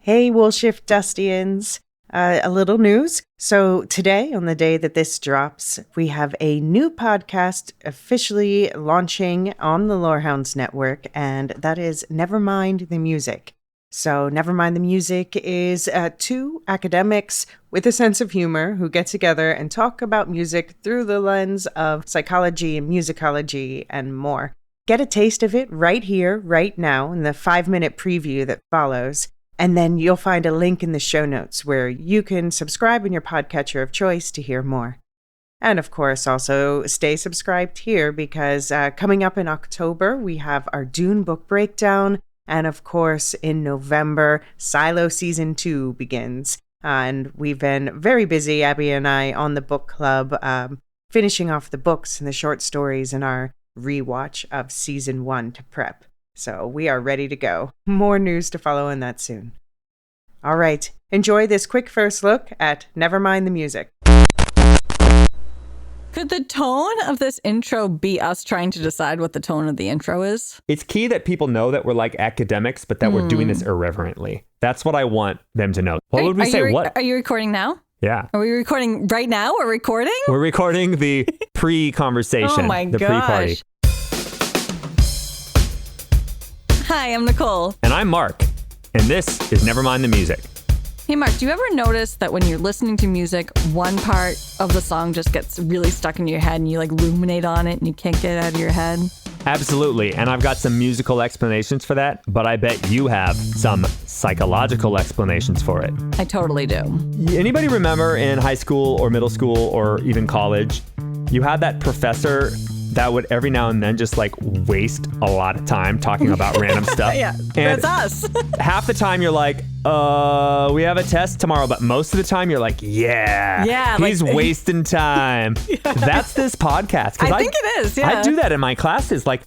Hey, Woolshift Dustians. A little news. So today, on the day that this drops, we have a new podcast officially launching on the Lorehounds network, and that is Nevermind the Music. So Nevermind the Music is two academics with a sense of humor who get together and talk about music through the lens of psychology and musicology and more. Get a taste of it right here, right now, in the 5-minute preview that follows. And then you'll find a link in the show notes where you can subscribe in your podcatcher of choice to hear more. And of course, also stay subscribed here because coming up in October, we have our Dune book breakdown. And of course, in November, Silo Season 2 begins. And we've been very busy, Abby and I, on the book club, finishing off the books and the short stories in our rewatch of Season 1 to prep. So we are ready to go. More news to follow on that soon. All right, enjoy this quick first look at Nevermind the Music. Could the tone of this intro be us trying to decide what the tone of the intro is? It's key that people know that we're like academics, but that we're doing this irreverently. That's what I want them to know. What would we say? What? Are you recording now? Yeah. Are we recording right now? We're recording? We're recording the pre-conversation. Oh my the gosh. pre-party. Hi, I'm Nicole. And I'm Mark. And this is Nevermind the Music. Hey, Mark, do you ever notice that when you're listening to music, one part of the song just gets really stuck in your head and you like ruminate on it and you can't get it out of your head? Absolutely. And I've got some musical explanations for that, but I bet you have some psychological explanations for it. I totally do. Anybody remember in high school or middle school or even college, you had that professor that would every now and then just like waste a lot of time talking about random stuff. Yeah, and that's us. Half the time you're like, we have a test tomorrow. But most of the time you're like, yeah, he's wasting time. Yeah. That's this podcast. I think it is, yeah. I do that in my classes. Like,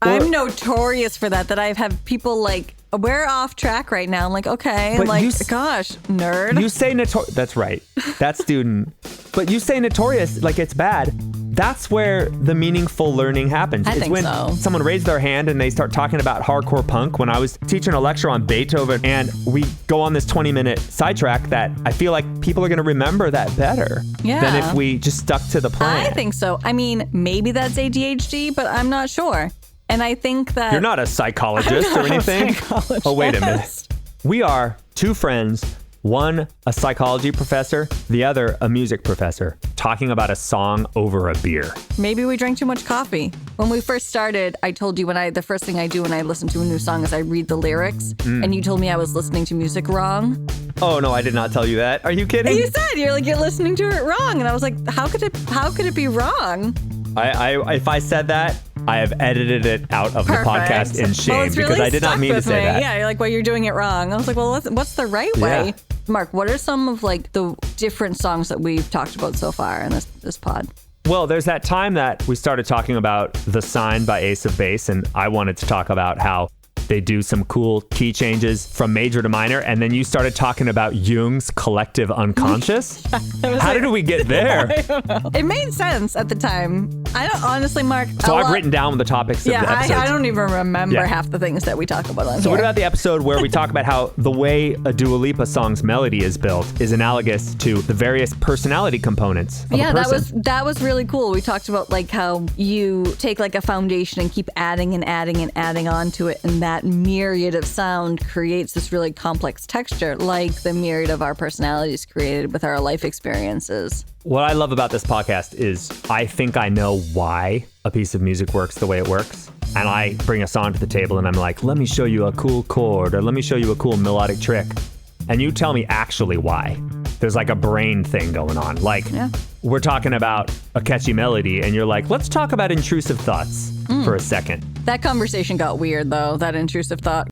I'm notorious for that I have people like, we're off track right now. I'm like, okay. I'm like, gosh, nerd. You say notorious. That's right. That student. But you say notorious like it's bad. That's where the meaningful learning happens. It's when someone raised their hand and they start talking about hardcore punk. When I was teaching a lecture on Beethoven and we go on this 20-minute sidetrack that I feel like people are going to remember that better than if we just stuck to the plan. I think so. I mean, maybe that's ADHD, but I'm not sure. And I think that... You're not a psychologist or anything? Oh, wait a minute. We are two friends, one a psychology professor, the other a music professor, talking about a song over a beer. Maybe we drank too much coffee. When we first started, I told you the first thing I do when I listen to a new song is I read the lyrics, and you told me I was listening to music wrong. Oh, no, I did not tell you that. Are you kidding? You said, you're listening to it wrong. And I was like, how could it be wrong? If I said that, I have edited it out of the podcast in shame because I did not mean to say that. Yeah, you're like, well, you're doing it wrong. I was like, well, what's the right way? Mark, what are some of like the different songs that we've talked about so far in this pod? Well, there's that time that we started talking about The Sign by Ace of Base, and I wanted to talk about how they do some cool key changes from major to minor, and then you started talking about Jung's collective unconscious. How did we get there? I don't know. It made sense at the time. I don't honestly, Mark. So I've written down the topics of the episodes. I don't even remember half the things that we talk about on So what about the episode where we talk about how the way a Dua Lipa song's melody is built is analogous to the various personality components of a person? that was really cool. We talked about like how you take like a foundation and keep adding and adding and adding onto it, and that myriad of sound creates this really complex texture, like the myriad of our personalities created with our life experiences. What I love about this podcast is I think I know why a piece of music works the way it works. And I bring a song to the table and I'm like, let me show you a cool chord or let me show you a cool melodic trick. And you tell me actually why. There's like a brain thing going on. Like we're talking about a catchy melody and you're like, let's talk about intrusive thoughts for a second. That conversation got weird though, that intrusive thought